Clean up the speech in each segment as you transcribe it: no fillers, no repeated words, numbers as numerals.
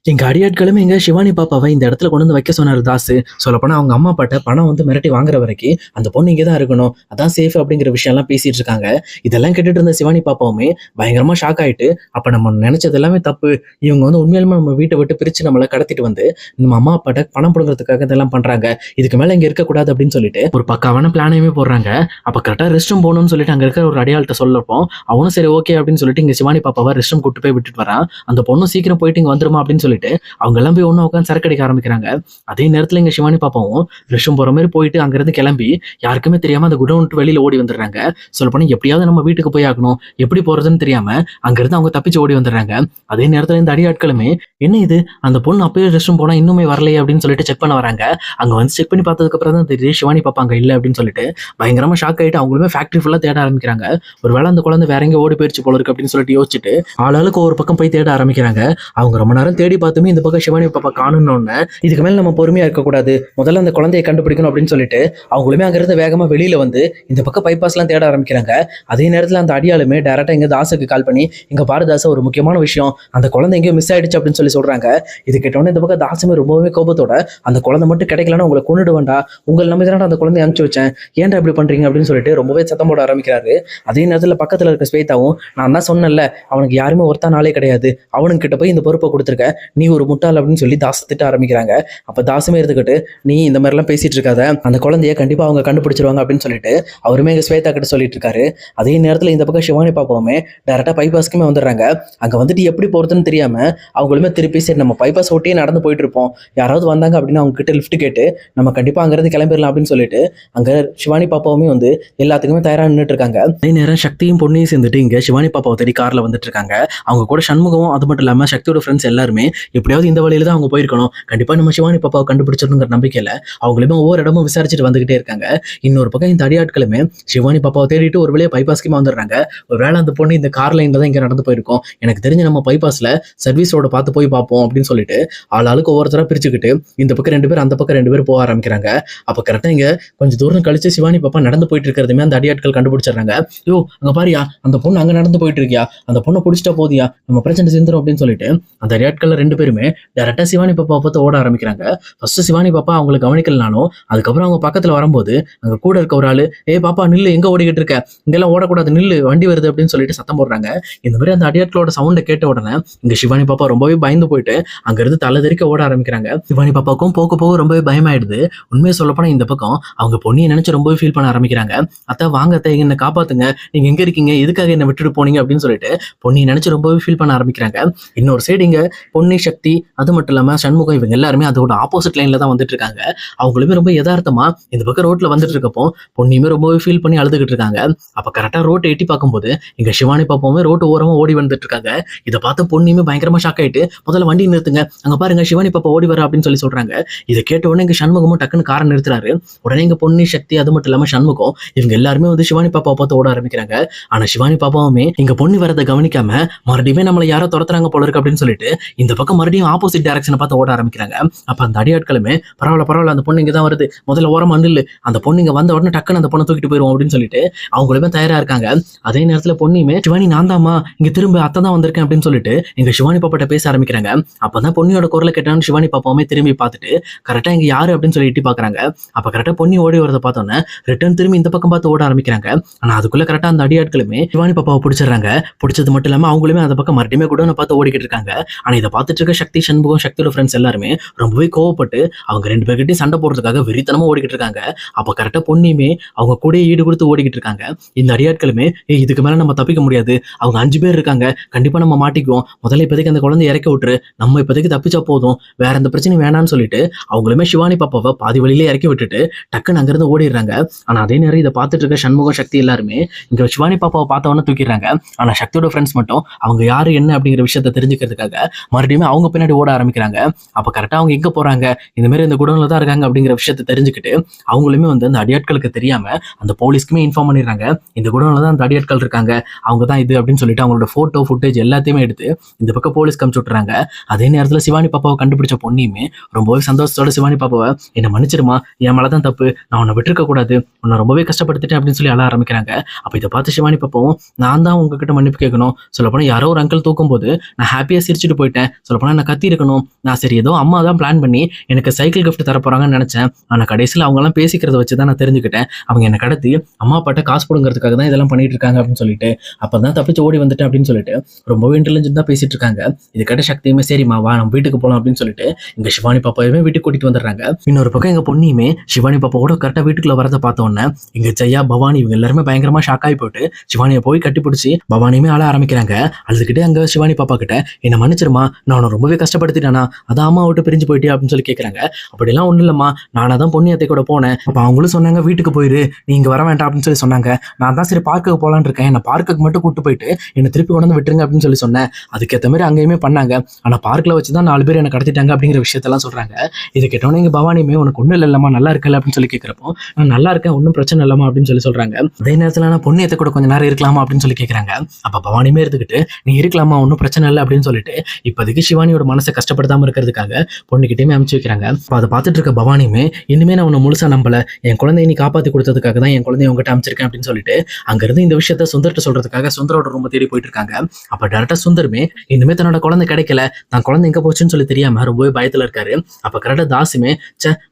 எங்க அடியாட்களுமே எங்க சிவானி பாப்பாவை இந்த இடத்துல கொண்டு வந்து வைக்க சொன்னாரு தாசு. சொல்லப்போனா அவங்க அம்மா அப்பாட்ட பணம் வந்து மிரட்டி வாங்குற வரைக்கும் அந்த பொண்ணு இங்கே தான் இருக்கணும், அதான் சேஃப் அப்படிங்கிற விஷயம் எல்லாம் பேசிட்டு இருக்காங்க. இதெல்லாம் கேட்டுட்டு இருந்த சிவானி பாப்பாவுமே பயங்கரமா ஷாக் ஆயிட்டு, அப்ப நம்ம நினைச்சது எல்லாமே தப்பு, இவங்க வந்து உண்மையிலுமே நம்ம வீட்டை விட்டு பிரிச்சு நம்மளை கடத்திட்டு வந்து நம்ம அம்மா அப்பாட்ட பணம் புடுங்கிறதுக்காக இதெல்லாம் பண்றாங்க, இதுக்கு மேல இங்க இருக்கக்கூடாது அப்படின்னு சொல்லிட்டு ஒரு பக்காவான பிளானையுமே போடுறாங்க. அப்ப கரெக்டா ரெஸ்ட் ரூம் போகணும்னு சொல்லிட்டு அங்க இருக்கிற ஒரு அடையாளத்தை சொல்லப்போ அவனும் சரி ஓகே அப்படின்னு சொல்லிட்டு இங்க சிவானி பாப்பாவை ரெஸ்ட் ரூம் கூட்டு போய் விட்டுட்டு வரான். அந்த பொண்ணு சீக்கிரம் போயிட்டு இங்க வந்துருமா அப்படின்னு சொல்லிட்டு அவங்க எல்லாம் போய் ஒண்ணு உட்காந்து சரக்கு அடிக்க ஆரம்பிக்கிறாங்க. அதே நேரத்துல இங்க சிவானி பாப்பாவும் ரெஸ்ட்ரூம் போற மாதிரி போயிட்டு அங்கிருந்து கிளம்பி யாருக்குமே தெரியாம அந்த குடோன் விட்டு வெளியில ஓடி வந்துடுறாங்க. சொல்ல போனா எப்படியாவது நம்ம வீட்டுக்கு போய் ஆகணும், எப்படி போறதுன்னு தெரியாம அங்கிருந்து அவங்க தப்பிச்சு ஓடி வந்துடுறாங்க. அதே நேரத்துல இந்த அடியாட்களுமே என்ன இது, அந்த பொண்ணு அப்பயே ரெஸ்ட்ரூம் போனா இன்னுமே வரலையே அப்படின்னு சொல்லிட்டு செக் பண்ண வராங்க. அங்க வந்து செக் பண்ணி பார்த்ததுக்கு அப்புறம் தான் தெரியுது சிவானி பாப்பா அங்க இல்ல அப்படின்னு சொல்லிட்டு பயங்கரமா ஷாக் ஆயிட்டு அவங்களுமே ஃபேக்டரி ஃபுல்லா தேட ஆரம்பிக்கிறாங்க. ஒருவேளை அந்த குழந்தை வேற எங்க ஓடி போயிருச்சு போல இருக்கு அப்படின்னு சொல்லிட்டு யோசிச்சுட்டு ஆளாளுக்கு ஒரு பக்கம் போய் தேட ஆரம்பிக்கிறாங்க. அவங்க ரொம்ப நேரம் தேடி பார்த்துமே இந்த பக்கம் சிவானி பாப்பா காணும்னு இதுக்கு மேல நம்ம பொறுமையா இருக்கக்கூடாது, முதல்ல அந்த குழந்தையை கண்டுபிடிக்கணும் அப்படின்னு சொல்லிட்டு அவங்களுமே அங்கிருந்து வேகமா வெளியில வந்து இந்த பக்கம் பைபாஸ் எல்லாம் தேட ஆரம்பிக்கிறாங்க. அதே நேரத்துல அந்த அடியாளுமே டைரக்டா எங்க தாசுக்கு கால் பண்ணி, இங்க பாரு தாசா, ஒரு முக்கியமான விஷயம், அந்த குழந்தை எங்கேயோ மிஸ் ஆயிடுச்சு அப்படின்னு சொல்லி சொல்றாங்க. இது கேட்டோன்னே இந்த பக்கம் தாசுமே ரொம்பவே கோபத்தோட, அந்த குழந்தை மட்டும் கிடைக்கலன்னா உங்களை கொண்டுடு வேண்டா, உங்களை நம்பி தானே அந்த குழந்தைய அனுப்பிச்சு வச்சேன், ஏன்டா இப்படி பண்றீங்க அப்படின்னு சொல்லிட்டு ரொம்பவே சத்தம் போட ஆரம்பிக்கிறாரு. அதே நேரத்துல பக்கத்துல இருக்க ஸ்வேதாவும், நான் தான் சொன்னேன்ல அவனுக்கு யாருமே ஒருத்தா நாளே கிடையாது, அவனுக்கு கிட்ட போய் இந்த பொறுப்பை கொடுத்துருக்க, நீ ஒரு முட்டாள் அப்படின்னு சொல்லி தாச திட்ட ஆரம்பிக்கிறாங்க. அப்ப தாசுமே இருந்துக்கிட்டு, நீ இந்த மாதிரி எல்லாம் பேசிட்டு இருக்காத, அந்த குழந்தைய கண்டிப்பா அவங்க கண்டுபிடிச்சிருவாங்க அப்படின்னு சொல்லிட்டு அவருமே எங்க ஸ்வேதா கிட்ட சொல்லிட்டு இருக்காரு. அதே நேரத்துல இந்த பக்கம் சிவானி பாப்பாவுமே டைரக்டா பைபாஸ்க்குமே வந்துடுறாங்க. அங்க வந்துட்டு எப்படி போறதுன்னு தெரியாம அவங்களுமே திருப்பி சரி நம்ம பைபாஸ் ஒட்டியே நடந்து போயிட்டு இருப்போம், யாராவது வந்தாங்க அப்படின்னா அவங்க கிட்ட லிஃப்ட் கேட்டு நம்ம கண்டிப்பா அங்கிருந்து கிளம்பிடலாம் அப்படின்னு சொல்லிட்டு அங்க சிவானி பாப்பாவுமே வந்து எல்லாத்துக்குமே தயாரா நின்றுட்டு இருக்காங்க. அதே நேரம் சக்தியும் பொண்ணையும் சேர்ந்துட்டு இங்க சிவானி பாப்பாவை தேடி கார்ல வந்துட்டு இருக்காங்க. அவங்க கூட சண்முகம், அது மட்டும் இல்லாம சக்தியோட ஃப்ரெண்ட்ஸ் எல்லாருமே எப்படியாவது இந்த வழியில தான் அவங்க போயிருக்கணும், கண்டிப்பா நம்ம சிவானி பாப்பாவை கண்டுபிடிச்சிடணுங்கிற நம்பிக்கையில அவங்களுமே ஒவ்வொரு இடமும் விசாரிச்சுட்டு வந்துகிட்டே இருக்காங்க. இன்னொரு பக்கம் இந்த அடியாட்களுமே சிவானி பாப்பாவை தேடிட்டு ஒரு வழியா பைபாஸ்க்குமே வந்துடுறாங்க. ஒரு வேளை அந்த பொண்ணு இந்த கார் லைன்ல தான் இங்க நடந்து போயிருக்கோம், எனக்கு தெரிஞ்சு நம்ம பைபாஸ்ல சர்வீஸ் ரோட பார்த்து போய் பார்ப்போம் அப்படின்னு சொல்லிட்டு ஆளாளுக்கு ஒவ்வொருத்தரா பிரிச்சுக்கிட்டு இந்த பக்கம் 2 பேர் அந்த பக்கம் 2 பேர் போக ஆரம்பிக்கிறாங்க. அப்ப கரெக்டா இங்க கொஞ்சம் தூரம் கழிச்சு சிவானி பாப்பா நடந்து போயிட்டு இருக்கிறதுமே அந்த அடியாட்கள் கண்டுபிடிச்சிடுறாங்க. யோ அங்க பாரியா, அந்த பொண்ணு அங்க நடந்து போயிட்டு இருக்கியா, அந்த பொண்ணை பிடிச்சிட்டா போதியா, நம்ம பிரச்சனை சேர்ந்துரும் அப்படின்னு சொல்லிட்டு அந்த அடியாட்கள் 2 பேருமே டைரக்டா சிவானி பாப்பா பார்த்து ஓட ஆரம்பிக்கிறாங்க. ஃபர்ஸ்ட் சிவானி பாப்பா அவங்களை கவனிக்கலனாலும் அதுக்கப்புறம் அவங்க பக்கத்துல வரும்போது அங்க கூட இருக்க ஒரு ஆளு, ஏ பாப்பா நில்லு, எங்க ஓடிக்கிட்டு இருக்க, இங்கெல்லாம் ஓடக்கூடாது, நில்லு, வண்டி வருது அப்படின்னு சொல்லிட்டு சத்தம் போடுறாங்க. இந்த மாதிரி அந்த அடியாட்களோட சவுண்டை கேட்ட உடனே இங்க சிவானி பாப்பா ரொம்பவே பயந்து போயிட்டு அங்க இருந்து தலை தெறிக்க ஓட ஆரம்பிக்கிறாங்க. சிவானி பாப்பாவுக்கும் போக போக ரொம்பவே பயமாயிடுது. உண்மையை சொல்லப்போனா இந்த பக்கம் அவங்க பொண்ணியை நினைச்சு ரொம்பவே ஃபீல் பண்ண ஆரம்பிக்கிறாங்க. அத்தை வாங்க அத்தை, என்ன காப்பாத்துங்க, நீங்க எங்க இருக்கீங்க, எதுக்காக என்ன விட்டுட்டு போனீங்க அப்படின்னு சொல்லிட்டு பொண்ணியை நினைச்சு ரொம்பவே ஃபீல் பண்ண ஆரம்பிக்கிறாங்க. இன்னொரு சைடு இங்க பொன்னி, சக்தி, அது மட்டும் இல்லாம சண்முகம் இவங்க எல்லாருமே அதோட ஆப்போசிட் லைன்ல தான் வந்துட்டு இருக்காங்க. அவங்களுமே ரொம்ப யதார்த்தமா இந்த பக்கம் ரோட்ல வந்துட்டு இருக்கப்போ பொண்ணியுமே ரொம்பவே ஃபீல் பண்ணி அழுதுகிட்டு இருக்காங்க. அப்ப கரெக்டா ரோட்டை எட்டி பார்க்கும்போது இங்க சிவானி பாப்பாவுமே ரோட்டு ஓரமா ஓடி வந்துட்டு இருக்காங்க. இதை பார்த்து பொண்ணியுமே பயங்கரமா ஷாக் ஆயிட்டு, முதல்ல வண்டி நிறுத்துங்க, அங்க பாருங்க சிவானி பாப்பா ஓடி வர அப்படின்னு சொல்லி சொல்றாங்க. இதை கேட்ட உடனே இங்க சண்முகமும் டக்குன்னு காரை நிறுத்துறாரு. உடனே இங்க பொன்னி, சக்தி, அது மட்டும் இல்லாம சண்முகம் இவங்க எல்லாருமே வந்து சிவானி பாப்பாவை பார்த்து ஓட ஆரம்பிக்கிறாங்க. ஆனா சிவானி பாப்பாவுமே இங்க பொண்ணு வரதை கவனிக்காம மறுபடியும் நம்மளை யாரோ துரத்துறாங்க போல இருக்கு அப்படின்னு சொல்லிட்டு இந்த பக்கம் மறுபடியும் ஆப்போசிட் டைரக்ஷனை பார்த்து ஓட ஆரம்பிக்கிறாங்க. அப்ப அந்த அடியாட்களுமே பரவாயில்ல அந்த பொண்ணு இங்கதான் வருது, முதல்ல ஓரமா நில்லு, அந்த பொண்ணு இங்க வந்த உடனே டக்குன்னு அந்த பொண்ணை தூக்கிட்டு போயிரும் அப்படின்னு சொல்லிட்டு அவங்களுமே தயாரா இருக்காங்க. அதே நேரத்துல பொண்ணுமே, சிவானி நான் தாமா இங்க திரும்ப அத்தை தான் வந்திருக்கேன் அப்படின்னு சொல்லிட்டு எங்க சிவானி பாப்பாட்ட பேச ஆரம்பிக்கிறாங்க. அப்பதான் பொண்ணியோட குரலை கேட்டான்னு சிவானி பாப்பாவுமே திரும்பி பார்த்துட்டு கரெக்டா இங்க யாரு அப்படின்னு சொல்லி எட்டி பாக்குறாங்க. அப்ப கரெக்டா பொண்ணி ஓடி வரதை பார்த்தோன்னே ரிட்டர்ன் திரும்பி இந்த பக்கம் பார்த்து ஓட ஆரம்பிக்கிறாங்க. ஆனா அதுக்குள்ள கரெக்டா அந்த அடியாட்களுமே சிவானி பாப்பாவை பிடிச்சிடுறாங்க. பிடிச்சது மட்டும் இல்லாம அவங்களுமே அந்த பக்கம் மறுபடியுமே கூட பார்த்து ஓடிக்கிட்டு இருக்காங்க. ஆனா இதை பார்த்துட்டு இருக்க சக்தி, சண்முகம், சக்தியோட ஃப்ரெண்ட்ஸ் எல்லாருமே ரொம்பவே கோவப்பட்டு அவங்க 2 பேர்கிட்டயும் சண்டை போடுறதுக்காக வெறித்தனமா ஓடிக்கிட்டு இருக்காங்க. அப்ப கரெக்டா பொண்ணியுமே அவங்க கூட ஈடு கொடுத்து ஓடிக்கிட்டு இருக்காங்க. இந்த அடியாட்களுமே இதுக்கு மேல நம்ம தப்பிக்க முடியாது, அவங்க 5 பேர் இருக்காங்க, கண்டிப்பா நம்ம மாட்டிக்குவோம், முதல்ல இப்போதைக்கு அந்த குழந்தை இறக்கி விட்டுரு, நம்ம இப்போதைக்கு தப்பிச்சா போதும், வேற எந்த பிரச்சனையும் வேணாம்னு சொல்லிட்டு அவங்களுமே சிவானி பாப்பாவை பாதி வழியிலே இறக்கி விட்டுட்டு டக்குன்னு அங்கிருந்து ஓடிடுறாங்க. ஆனா அதே நேரம் இதை பார்த்துட்டு இருக்க சண்முகம், சக்தி எல்லாருமே இங்க சிவானி பாப்பாவை பார்த்தவொன்னே தூக்கிடுறாங்க. ஆனா சக்தியோட ஃப்ரெண்ட்ஸ் மட்டும் அவங்க யாரு என்ன அப்படிங்கிற விஷயத்த தெரிஞ்சுக்கிறதுக்காக மறுபடியும் அவங்க பின்னாடி ஓட ஆரம்பிக்கிறாங்க. அப்ப கரெக்டா அவங்க எங்க போறாங்க, இந்த மாதிரி இந்த குடோன்ல தான் இருக்காங்க அப்படிங்கிற விஷயத்த தெரிஞ்சுக்கிட்டு அவங்களுமே வந்து அந்த அடியாட்களுக்கு தெரியாம அந்த போலீஸ்க்குமே இன்ஃபார்ம் பண்ணிடுறாங்க. இந்த குடோன்ல தான் அந்த அடியாட்கள் இருக்காங்க, அவங்க தான் இது அப்படின்னு சொல்லிட்டு அவங்களோட போட்டோ ஃபுட்டேஜ் எல்லாத்தையுமே எடுத்து இந்த பக்கம் போலீஸ் அனுப்பிச்சு விட்டுறாங்க. அதே நேரத்துல சிவானி பாப்பாவை கண்டுபிடிச்ச பொண்ணியுமே ரொம்பவே சந்தோஷத்தோட சிவானி பாப்பாவை, என்ன மன்னிச்சிருமா, என் மேலதான் தப்பு, நான் உன்னை விட்டுருக்க கூடாது, உன்னை ரொம்பவே கஷ்டப்படுத்திட்டேன் அப்படின்னு சொல்லி அழ ஆரம்பிக்கிறாங்க. அப்ப இதை பார்த்து சிவானி பாப்பாவும், நான் தான் உங்ககிட்ட மன்னிப்பு கேட்கணும், சொல்ல போனா யாரோ ஒரு அங்கிள் தூக்கும் போது நான் ஹாப்பியா சிரிச்சுட்டு போயிட்டேன், சொல்லப்போனா நான் கத்தி இருக்கணும். நான் சரி ஏதோ அம்மா தான் பிளான் பண்ணி எனக்கு சைக்கிள் கிஃப்ட் தர போறாங்கன்னு நினைச்சேன். ஆனா கடைசியில அவங்க எல்லாம் பேசிக்கிறத வச்சு தான் நான் தெரிஞ்சுக்கிட்டேன். அவங்க என்ன கடத்தி அம்மா அப்பாட்ட காசு புடுங்கிறதுக்காக தான் இதெல்லாம் பண்ணிட்டு இருக்காங்க அப்படின்னு சொல்லிட்டு, அப்பதான் தப்பிச்சு ஓடி வந்துட்டேன் அப்படின்னு சொல்லிட்டு ரொம்பவே இன்டெலிஜென்ட் தான் பேசிட்டு இருக்காங்க. இது கேட்ட சக்தியுமே சரிம்மா வா நம்ம வீட்டுக்கு போலாம் அப்படின்னு சொல்லிட்டு இங்க சிவானி பாப்பாவே வீட்டுக்கு கூட்டிட்டு வந்துடுறாங்க. இன்னொரு பக்கம் எங்க பொண்ணியுமே சிவானி பாப்பா கூட கரெக்டா வீட்டுக்குள்ள வரதை பார்த்த உடனே இங்க ஜெயா பவானி இவங்க எல்லாருமே பயங்கரமா ஷாக் ஆகி போட்டு சிவானியை போய் கட்டி பிடிச்சி பவானியுமே ஆள ஆரம்பிக்கிறாங்க. அழுதுகிட்டே அங்க சிவானி பாப்பா கிட்ட என்ன மன்னிச்சிருமா, நான் உன்னை ரொம்பவே கஷ்டப்படுத்திட்டானா, அதான் அம்மா விட்டு பிரிஞ்சு போயிட்டே அப்படின்னு சொல்லி கேட்கறாங்க. அப்படிலாம் ஒண்ணும் இல்லம்மா, நானா தான் பொன்னியத்தை கூட போனேன். அப்ப அவங்களும் சொன்னாங்க வீட்டுக்கு போயிரு, நீ இங்க வர வேண்டாம் அப்படின்னு சொல்லி சொன்னாங்க. நான் தான் சரி பார்க்குக்கு போலான்னு இருக்கேன், என்ன பார்க்குக்கு மட்டும் கூட்டு போயிட்டு என்ன திருப்பி கொண்டு வந்து விட்டுருங்க அப்படின்னு சொல்லி சொன்னேன். அதுக்கேற்ற மாதிரி அங்கேயுமே பண்ணாங்க. ஆனா பார்க்ல வச்சுதான் 4 பேர் என்ன கடத்திட்டாங்க அப்படிங்கிற விஷயத்தெல்லாம் சொல்றாங்க. இதை கேட்டோன்னே இங்க பவானியுமே உனக்கு ஒன்றும் இல்லைம்மா நல்லா இருக்கல அப்படின்னு சொல்லி கேட்கிறப்போ நான் நல்லா இருக்கேன் ஒன்றும் பிரச்சனை இல்லம்மா அப்படின்னு சொல்லி சொல்றாங்க. அதே நேரத்தில் நான் பொன்னியத்தை கூட கொஞ்சம் நேரம் இருக்கலாமா அப்படின்னு சொல்லி கேட்கறாங்க. அப்ப பவானியுமே எடுத்துக்கிட்டு நீ இருக்கலாமா ஒன்றும் பிரச்சனை இல்லை அப்படின்னு சொல்லிட்டு இப்போதைக்கு சிவானியோட மனசை கஷ்டப்படுத்தாம இருக்கிறதுக்காக பொண்ணுகிட்டயுமே அனுப்பிச்சு வைக்கிறாங்க. அதை பார்த்துட்டு இருக்க பவானியுமே இனிமே நான் உன்னை முழுசா நம்பல, என் குழந்தைய நீ காப்பாத்தி கொடுத்ததுக்காக தான் என் குழந்தைய உங்ககிட்ட அமைச்சிருக்கேன் அப்படின்னு சொல்லிட்டு அங்கிருந்து இந்த விஷயத்த சுந்தர்கிட்ட சொல்றதுக்காக சுந்தரோட ரொம்ப தேடி போயிட்டு இருக்காங்க. அப்ப டேரக்டா சுந்தருமே இனிமே தன்னோட குழந்தை கிடைக்கல, தான் குழந்தை எங்க போச்சுன்னு சொல்லி தெரியாம ரொம்பவே பயத்துல இருக்காரு. அப்ப கரெக்டா தாசுமே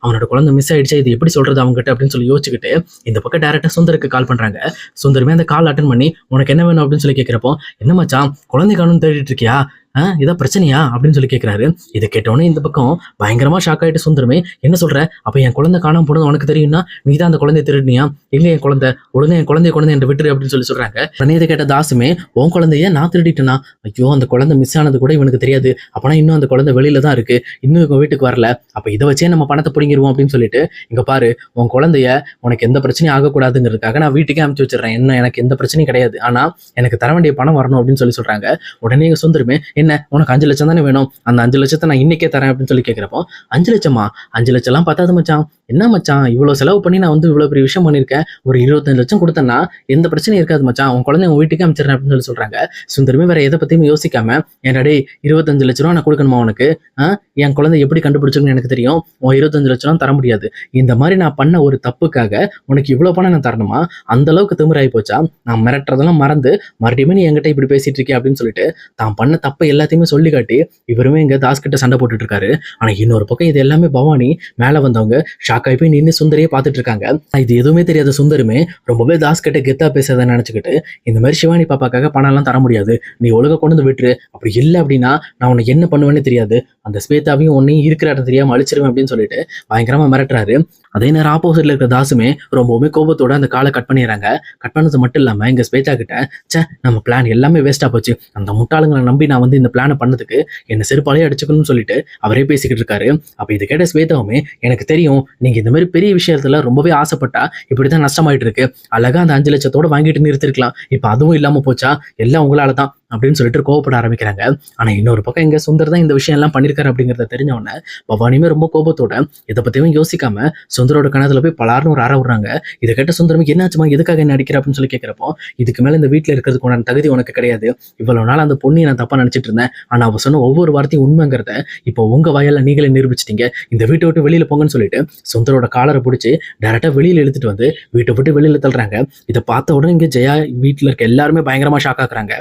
அவனோட குழந்தை மிஸ் ஆயிடுச்சு, இது எப்படி சொல்றது அவங்ககிட்ட அப்படின்னு சொல்லி யோசிச்சுக்கிட்டு இந்த பக்கம் டேரக்டா சுந்தருக்கு கால் பண்றாங்க. சுந்தருமே அந்த கால் அட்டன் பண்ணி உனக்கு என்ன வேணும் அப்படின்னு சொல்லி கேட்கிறப்போ என்ன மச்சான் குழந்தை காணும்னு தேடிட்டு இருக்கியா, இதான் பிரச்சனையா அப்படின்னு சொல்லி கேட்கிறாரு. இதை கேட்டோன்னே இந்த பக்கம் பயங்கரமா ஷாக் ஆயிட்டு சுந்தரமே என்ன சொல்ற, அப்ப என் குழந்தை காணாம போனது உனக்கு தெரியும்னா நீ தான் அந்த குழந்தைய திருடினியா, எங்க என் குழந்தை, ஒழுங்கா என் குழந்தை என்று விட்டுரு அப்படின்னு சொல்லி சொல்றாங்க. உடனே இதை கேட்ட தாசுமே உன் குழந்தைய நான் திருடிட்டேனா, ஐயோ அந்த குழந்தை மிஸ் ஆனது கூட இவனுக்கு தெரியாது, அப்பனா இன்னும் அந்த குழந்தை வெளியில தான் இருக்கு, இன்னும் இவங்க வீட்டுக்கு வரல, அப்ப இதை வச்சே நம்ம பணத்தை பிடிங்கிருவோம் அப்படின்னு சொல்லிட்டு இங்க பாரு உன் குழந்தைய உனக்கு எந்த பிரச்சனையும் ஆகக்கூடாதுங்கிறதுக்காக நான் வீட்டுக்கே அனுப்பிச்சு வச்சிடறேன், என்ன எனக்கு எந்த பிரச்சனையும் கிடையாது, ஆனா எனக்கு தர வேண்டிய பணம் வரணும் அப்படின்னு சொல்லி சொல்றாங்க. உடனே இங்க சுந்தரமே என்ன உனக்கு 5 லட்சம் தானே வேணும், அந்த 5 லட்சத்தை நான் இன்னைக்கே தரேன் அப்படின்னு சொல்லி கேட்கிறப்போ 5 லட்சமா, 5 லட்சம் எல்லாம் பத்தாது மச்சான், என்ன மச்சான் இவ்வளவு செலவு பண்ணி நான் வந்து இவ்வளவு பெரிய விஷயம் பண்ணிருக்கேன், ஒரு 25 லட்சம் கொடுத்தேன்னா எந்த பிரச்சனையும் இருக்காது மச்சான், உன் குழந்தை உன் வீட்டுக்கு அமைச்சிடறேன் அப்படின்னு சொல்லி சொல்றாங்க. சுந்தரமே வேற எதை பத்தியும் யோசிக்காம என்னடே 25 லட்ச ரூபா நான் கொடுக்கணுமா உனக்கு, என் குழந்தை எப்படி கண்டுபிடிச்சிருக்குன்னு எனக்கு தெரியும், உன் 25 லட்சம் ரூபா தர முடியாது, இந்த மாதிரி நான் பண்ண ஒரு தப்புக்காக உனக்கு இவ்வளவு பணம் நான் தரணுமா, அந்த அளவுக்கு திமிராயி போச்சா, நான் மிரட்டுறதெல்லாம் மறந்து மறுபடியும் நீ என்கிட்ட இப்படி பேசிட்டு இருக்கே அப்படின்னு சொல்லிட்டு தான் பண்ண தப்பை எல்லாத்தையுமே சொல்லி காட்டி இவருமே இங்க தாஸ் கிட்ட சண்டை போட்டுட்டு இருக்காரு. ஆனா இன்னொரு பக்கம் இது எல்லாமே பவானி மேல வந்தவங்க ஷாக் ஆகி போய் நின்று சுந்தரையே பார்த்துட்டு இருக்காங்க. இது எதுவுமே தெரியாத சுந்தருமே ரொம்பவே தாஸ் கிட்ட கெத்தா பேசுறதை நினைச்சுக்கிட்டு இந்த மாதிரி சிவானி பாப்பாக்காக பணம் எல்லாம் தர முடியாது, நீ ஒழுங்கா கொண்டு வந்து விட்டுரு, அப்படி இல்லை அப்படின்னா நான் உனக்கு என்ன பண்ணுவேன்னு தெரியாது, அந்த ஸ்வேதாவையும் உன்னையும் இருக்கிற இடம் தெரியாம அழிச்சிருவேன் அப்படின்னு சொல்லிட்டு பயங்கரமா மிரட்டுறாரு. அதே நேரம் ஆப்போசிட்ல இருக்கிற தாசுமே ரொம்பவுமே கோபத்தோட அந்த காலை கட் பண்ணிடுறாங்க. கட் பண்ணது மட்டும் இல்லாம இங்க ஸ்வேதா கிட்ட நம்ம பிளான் எல்லாமே வேஸ்டா போச்சு, அந்த முட்டாளுங்களை நம்பி நான் வந்து இந்த பிளானை பண்ணதுக்கு என்ன செருப்பாலே அடிச்சுக்கணும்னு சொல்லிட்டு அவரே பேசிக்கிட்டு இருக்காரு. அப்ப இது கேட்ட ஸ்வேதாவுமே எனக்கு தெரியும் நீங்க இந்த மாதிரி பெரிய விஷயத்துல ரொம்பவே ஆசைப்பட்டா இப்படித்தான் நஷ்டமாயிட்டு இருக்கு, அழகா அந்த 5 லட்சத்தோட வாங்கிட்டு நிறுத்திருக்கலாம், இப்ப அதுவும் இல்லாம போச்சா, எல்லாம் உங்களாலதான் அப்படின்னு சொல்லிட்டு கோவப்பட ஆரம்பிக்கிறாங்க. ஆனா இன்னொரு பக்கம் இங்க சுந்தர் தான் இந்த விஷயம் எல்லாம் பண்ணிருக்காரு அப்படிங்கறத தெரிஞ்ச உடனே பவானியுமே ரொம்ப கோபத்தோட இதை பத்தியும் யோசிக்காம சுந்தரோட கணத்துல போய் பலாருன்னு ஒரு அற விடுறாங்க. இதை கேட்ட சுந்தரமுக்கு என்னாச்சுமா எதுக்காக என்ன அடிக்கிற அப்படின்னு சொல்லி கேட்கிறப்போ இதுக்கு மேல இந்த வீட்டுல இருக்கிறதுக்கு உண்டான தகுதி உனக்கு கிடையாது, இவ்வளவு நாள் அந்த பொண்ணை நான் தப்பா நினைச்சிட்டு இருந்தேன், ஆனா அவ சொன்ன ஒவ்வொரு வார்த்தையும் உண்மைங்கிறத இப்போ உங்க வாயால நீங்களே நிரூபிச்சிட்டீங்க, இந்த வீட்டை விட்டு வெளியில போங்கன்னு சொல்லிட்டு சுந்தரோட காலரை பிடிச்சி டைரக்டா வெளியில இழுத்துட்டு வந்து வீட்டை விட்டு வெளியில தள்ளுறாங்க. இதை பார்த்த உடனே இங்க ஜெயா வீட்டுல இருக்க எல்லாருமே பயங்கரமா ஷாக் ஆக்குறாங்க.